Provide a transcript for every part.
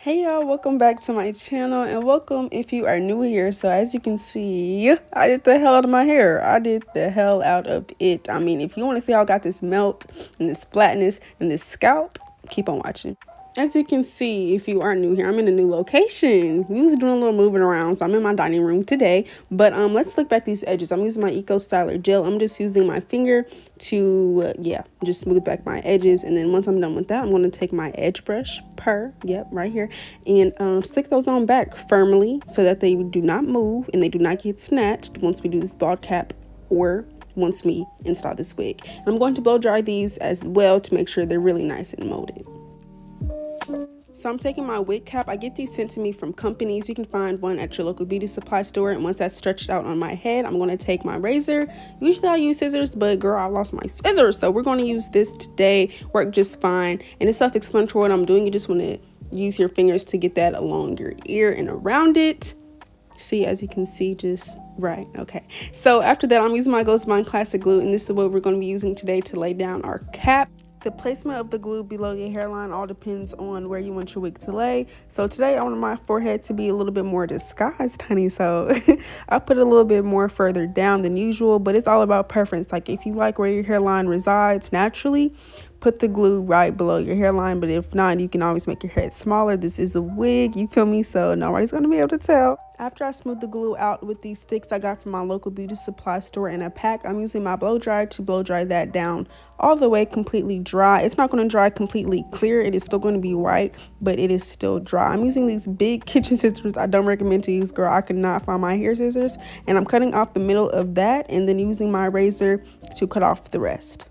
Hey y'all, welcome back to my channel and welcome if you are new here. So as you can see, I did the hell out of my hair. I did the hell out of it. I mean, if you want to see how I got this melt and this flatness and this scalp, keep on watching. As you can see, if you are new here, I'm in a new location. We was doing a little moving around, so I'm in my dining room today. But let's look back these edges. I'm using my Eco Styler gel. I'm just using my finger to, just smooth back my edges. And then once I'm done with that, I'm going to take my edge brush, right here, and stick those on back firmly so that they do not move and they do not get snatched once we do this bald cap or once we install this wig. And I'm going to blow dry these as well to make sure they're really nice and molded. So I'm taking my wig cap. I get these sent to me from companies. You can find one at your local beauty supply store. And once that's stretched out on my head, I'm going to take my razor. Usually I use scissors, but girl, I lost my scissors. So we're going to use this today. Work just fine. And it's self-explanatory what I'm doing. You just want to use your fingers to get that along your ear and around it. See, as you can see, just right. Okay. So after that, I'm using my Ghost Bond Classic Glue. And this is what we're going to be using today to lay down our cap. The placement of the glue below your hairline all depends on where you want your wig to lay. So today I want my forehead to be a little bit more disguised, honey. So I put it a little bit more further down than usual, but it's all about preference. Like if you like where your hairline resides naturally, put the glue right below your hairline. But if not, you can always make your head smaller. This is a wig, you feel me? So nobody's going to be able to tell. After I smooth the glue out with these sticks I got from my local beauty supply store in a pack, I'm using my blow dryer to blow dry that down all the way completely dry. It's not going to dry completely clear. It is still going to be white, but it is still dry. I'm using these big kitchen scissors. I don't recommend to use, girl. I could not find my hair scissors. And I'm cutting off the middle of that and then using my razor to cut off the rest.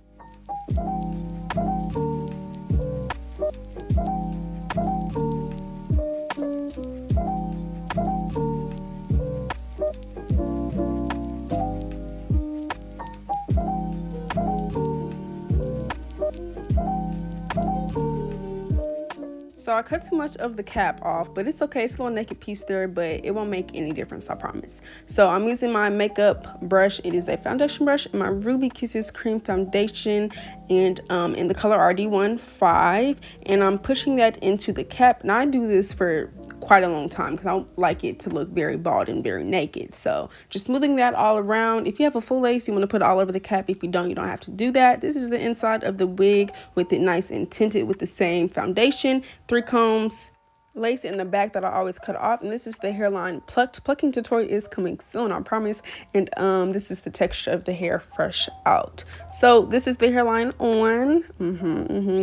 So I cut too much of the cap off, but it's okay. It's a little naked piece there, but it won't make any difference, I promise. So I'm using my makeup brush. It is a foundation brush and my Ruby Kisses Cream Foundation and in the color RD15. And I'm pushing that into the cap. Now I do this for quite a long time because I don't like it to look very bald and very naked. So just smoothing that all around. If you have a full lace, you want to put it all over the cap. If you don't, you don't have to do that. This is the inside of the wig with it nice and tinted with the same foundation. 3 combs, lace in the back that I always cut off, and this is the hairline plucking tutorial is coming soon, I promise. And this is the texture of the hair fresh out. So this is the hairline on,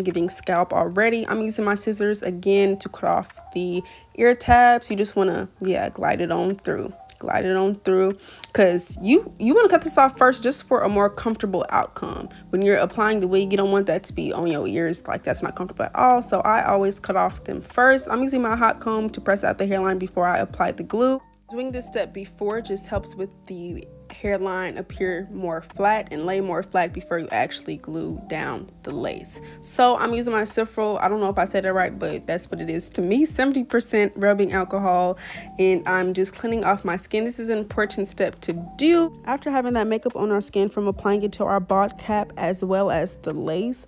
giving scalp already. I'm using my scissors again to cut off the ear tabs. You just want to glide it on through because you want to cut this off first just for a more comfortable outcome. When you're applying the wig, you don't want that to be on your ears, like that's not comfortable at all. So I always cut off them first. I'm using my hot comb to press out the hairline before I apply the glue. Doing this step before just helps with the hairline appear more flat and lay more flat before you actually glue down the lace. So I'm using my Cifrol. I don't know if I said that right, but that's what it is to me, 70% rubbing alcohol, and I'm just cleaning off my skin. This is an important step to do after having that makeup on our skin from applying it to our bald cap as well as the lace.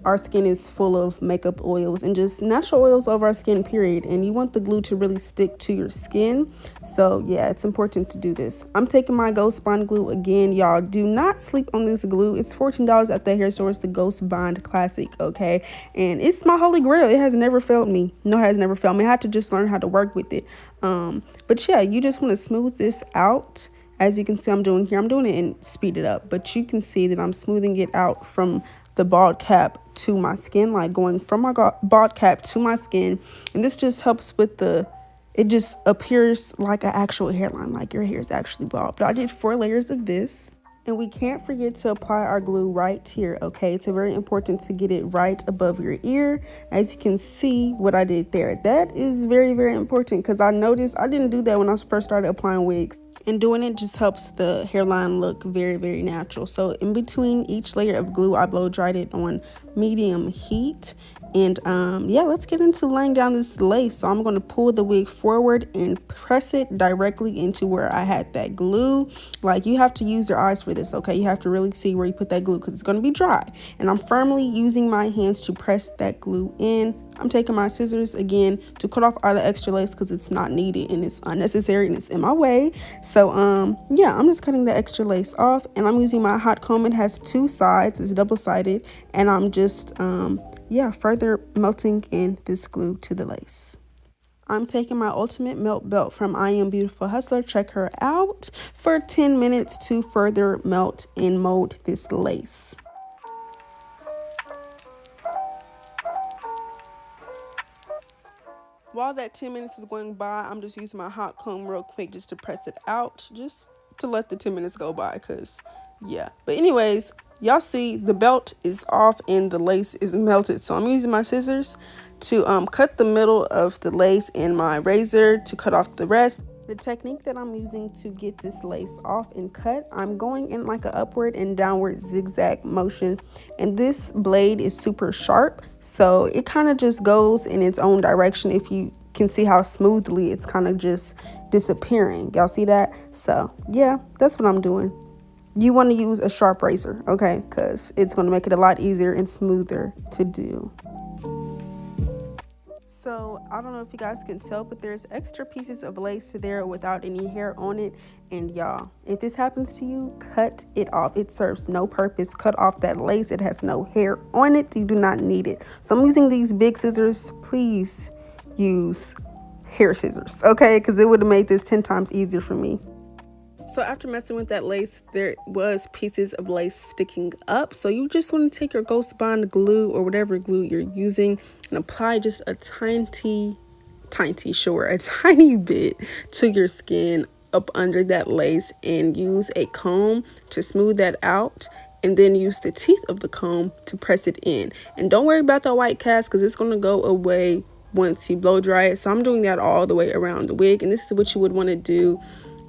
Our skin is full of makeup oils and just natural oils of our skin, period. And you want the glue to really stick to your skin. So yeah, it's important to do this. I'm taking my Ghost Bond glue again. Y'all, do not sleep on this glue. It's $14 at the hair store. It's the Ghost Bond Classic, okay? And it's my holy grail. It has never failed me. No, it has never failed me. I had to just learn how to work with it. But yeah, you just want to smooth this out. As you can see, I'm doing here. I'm doing it and speed it up. But you can see that I'm smoothing it out from the bald cap to my skin, like going from my bald cap to my skin. And this just helps with it just appears like an actual hairline, like your hair is actually bald. But I did 4 layers of this. And we can't forget to apply our glue right here, okay? It's very important to get it right above your ear. As you can see what I did there. That is very, very important because I noticed I didn't do that when I first started applying wigs. And doing it just helps the hairline look very, very natural. So in between each layer of glue, I blow dried it on medium heat. And let's get into laying down this lace. So I'm going to pull the wig forward and press it directly into where I had that glue. Like, you have to use your eyes for this, okay? You have to really see where you put that glue because it's going to be dry. And I'm firmly using my hands to press that glue in. I'm taking my scissors again to cut off all the extra lace because it's not needed and it's unnecessary and it's in my way. So yeah, I'm just cutting the extra lace off, and I'm using my hot comb. It has two sides, it's double-sided, and I'm just yeah, further melting in this glue to the lace. I'm taking my ultimate melt belt from I Am Beautiful Hustler. Check her out for 10 minutes to further melt and mold this lace. While that 10 minutes is going by, I'm just using my hot comb real quick just to press it out, just to let the 10 minutes go by, because yeah. But anyways, y'all see the belt is off and the lace is melted. So I'm using my scissors to cut the middle of the lace and my razor to cut off the rest. The technique that I'm using to get this lace off and cut, I'm going in like an upward and downward zigzag motion, and this blade is super sharp, so it kind of just goes in its own direction. If you can see how smoothly it's kind of just disappearing, y'all see that? So yeah, that's what I'm doing. You want to use a sharp razor, okay, because it's going to make it a lot easier and smoother to do. So I don't know if you guys can tell, but there's extra pieces of lace there without any hair on it. And y'all, if this happens to you, cut it off. It serves no purpose. Cut off that lace. It has no hair on it. You do not need it. So I'm using these big scissors. Please use hair scissors, okay? Because it would have made this 10 times easier for me. So after messing with that lace, there was pieces of lace sticking up. So you just want to take your Ghost Bond glue or whatever glue you're using and apply just a tiny bit to your skin up under that lace, and use a comb to smooth that out, and then use the teeth of the comb to press it in. And don't worry about the white cast because it's going to go away once you blow dry it. So I'm doing that all the way around the wig, and this is what you would want to do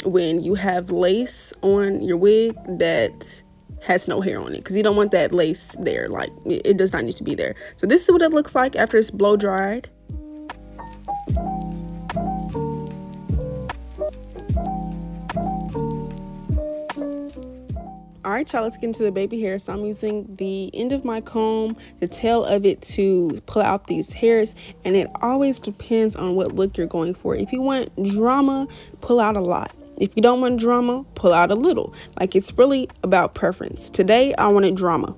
when you have lace on your wig that has no hair on it, because you don't want that lace there. Like, it does not need to be there. So this is what it looks like after it's blow dried. All right, y'all, let's get into the baby hair. So I'm using the end of my comb, the tail of it, to pull out these hairs, and it always depends on what look you're going for. If you want drama, pull out a lot. If you don't want drama, pull out a little. Like, it's really about preference. Today, I wanted drama.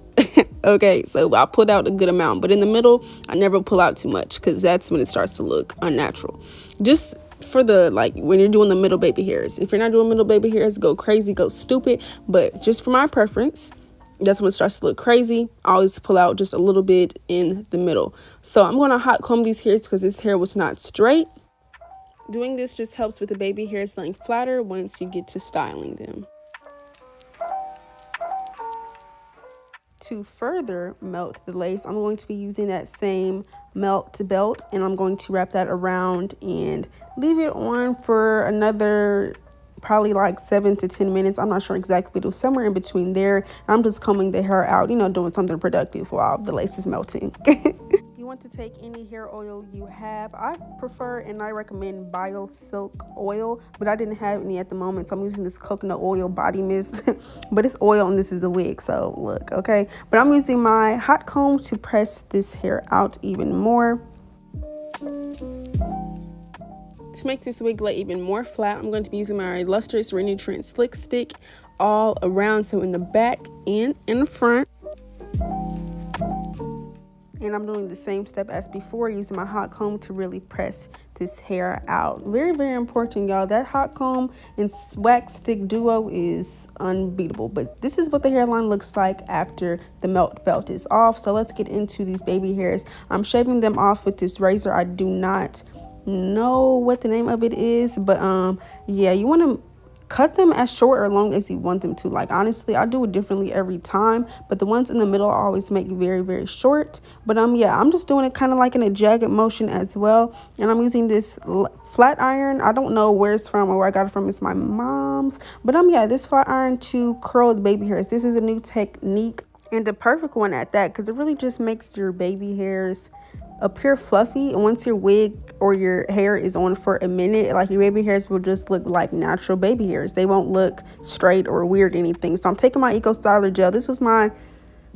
Okay, so I pulled out a good amount, but in the middle, I never pull out too much because that's when it starts to look unnatural. Just for the, like, when you're doing the middle baby hairs. If you're not doing middle baby hairs, go crazy, go stupid. But just for my preference, that's when it starts to look crazy. I always pull out just a little bit in the middle. So I'm going to hot comb these hairs because this hair was not straight. Doing this just helps with the baby hairs laying flatter once you get to styling them. To further melt the lace, I'm going to be using that same melt belt, and I'm going to wrap that around and leave it on for another probably like 7 to 10 minutes. I'm not sure exactly, but it was somewhere in between there. I'm just combing the hair out, you know, doing something productive while the lace is melting. You want to take any hair oil you have. I prefer and I recommend Bio Silk oil, but I didn't have any at the moment, so I'm using this coconut oil body mist. But it's oil and this is the wig, so look, okay. But I'm using my hot comb to press this hair out even more. To make this wig lay even more flat, I'm going to be using my Lustrous Renutrient Slick Stick all around, so in the back and in the front. And I'm doing the same step as before, using my hot comb to really press this hair out. Very, very important, y'all. That hot comb and wax stick duo is unbeatable. But this is what the hairline looks like after the melt belt is off. So let's get into these baby hairs. I'm shaving them off with this razor. I do not know what the name of it is, but yeah, you want to cut them as short or long as you want them to. Like, honestly, I do it differently every time, but the ones in the middle I always make very, very short. But yeah, I'm just doing it kind of like in a jagged motion as well. And I'm using this flat iron. I don't know where it's from or where I got it from. It's my mom's. But yeah, this flat iron to curl the baby hairs. This is a new technique, and the perfect one at that, because it really just makes your baby hairs appear fluffy. And once your wig or your hair is on for a minute, like, your baby hairs will just look like natural baby hairs. They won't look straight or weird or anything. So I'm taking my Eco Styler gel. This was my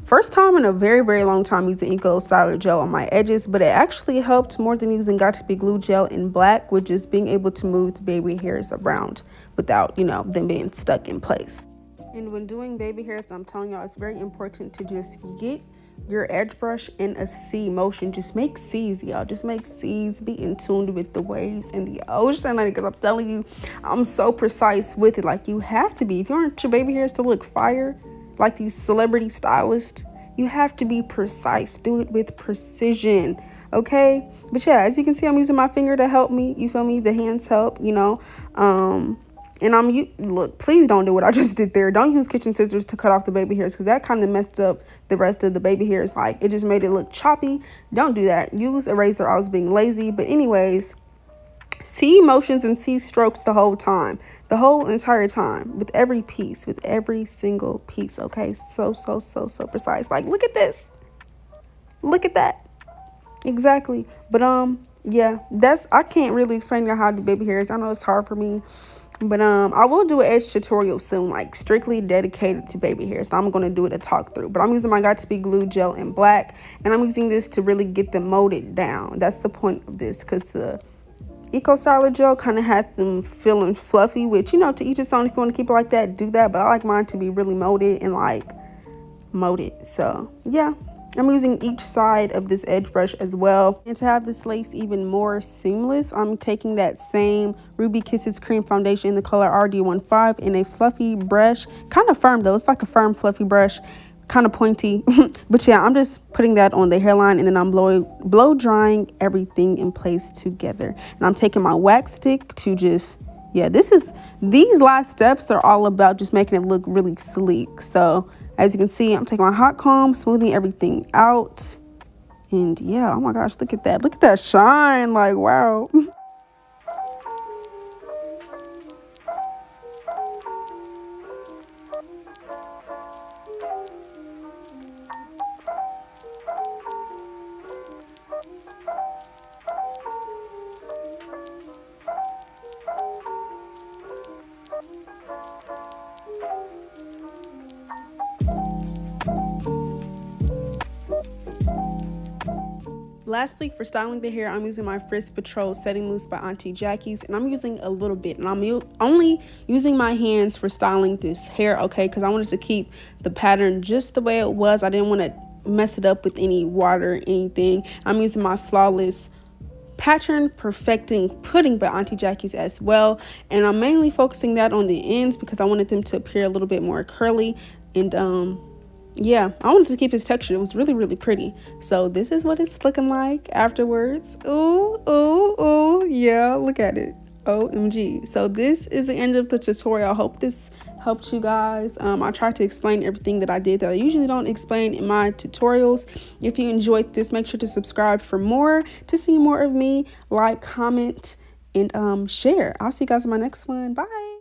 First time in a very, very long time using Eco Styler Gel on my edges, but it actually helped more than using Got To Be Glue Gel in black, which is being able to move the baby hairs around without, them being stuck in place. And when doing baby hairs, I'm telling y'all, it's very important to just get your edge brush in a C motion. Just make C's, y'all. Just make C's. Be in tune with the waves and the ocean, because I'm telling you, I'm so precise with it. Like, you have to be. If you want your baby hairs to look fire, like these celebrity stylists, you have to be precise. Do it with precision, okay? But yeah, as you can see, I'm using my finger to help me. You feel me? The hands help, and look, please don't do what I just did there. Don't use kitchen scissors to cut off the baby hairs, because that kind of messed up the rest of the baby hairs. Like, it just made it look choppy. Don't do that. Use a razor. I was being lazy. But anyways, C motions and C strokes the whole time, the whole entire time, with every piece, with every single piece. Okay, so precise. Like, look at this, look at that. Exactly. But yeah, I can't really explain how to do baby hairs. I know it's hard for me, but I will do an edge tutorial soon, like strictly dedicated to baby hairs. So I'm going to do it a talk through, but I'm using my Got To Be Glue Gel in black, and I'm using this to really get them molded down. That's the point of this, because the Eco Styler Gel kind of had them feeling fluffy, which, to each its own. If you want to keep it like that, do that. But I like mine to be really molded and like molded. So yeah, I'm using each side of this edge brush as well. And to have this lace even more seamless, I'm taking that same Ruby Kisses cream foundation in the color RD15 in a fluffy brush. Kind of firm though. It's like a firm fluffy brush, kind of pointy. But yeah, I'm just putting that on the hairline, and then I'm blow drying everything in place together. And I'm taking my wax stick to just, these last steps are all about just making it look really sleek. So as you can see, I'm taking my hot comb, smoothing everything out. And yeah, oh my gosh, look at that shine. Like, wow. Lastly, for styling the hair, I'm using my Frizz Patrol Setting Mousse by Auntie Jackie's, and I'm using a little bit, and I'm only using my hands for styling this hair, okay, because I wanted to keep the pattern just the way it was. I didn't want to mess it up with any water or anything. I'm using my Flawless Pattern Perfecting Pudding by Auntie Jackie's as well, and I'm mainly focusing that on the ends because I wanted them to appear a little bit more curly. And yeah, I wanted to keep its texture. It was really, really pretty. So this is what it's looking like afterwards. Ooh, yeah, look at it. OMG. So this is the end of the tutorial. I hope this helped you guys. I tried to explain everything that I did that I usually don't explain in my tutorials. If you enjoyed this, make sure to subscribe for more, to see more of me. Like, comment, and share. I'll see you guys in my next one. Bye.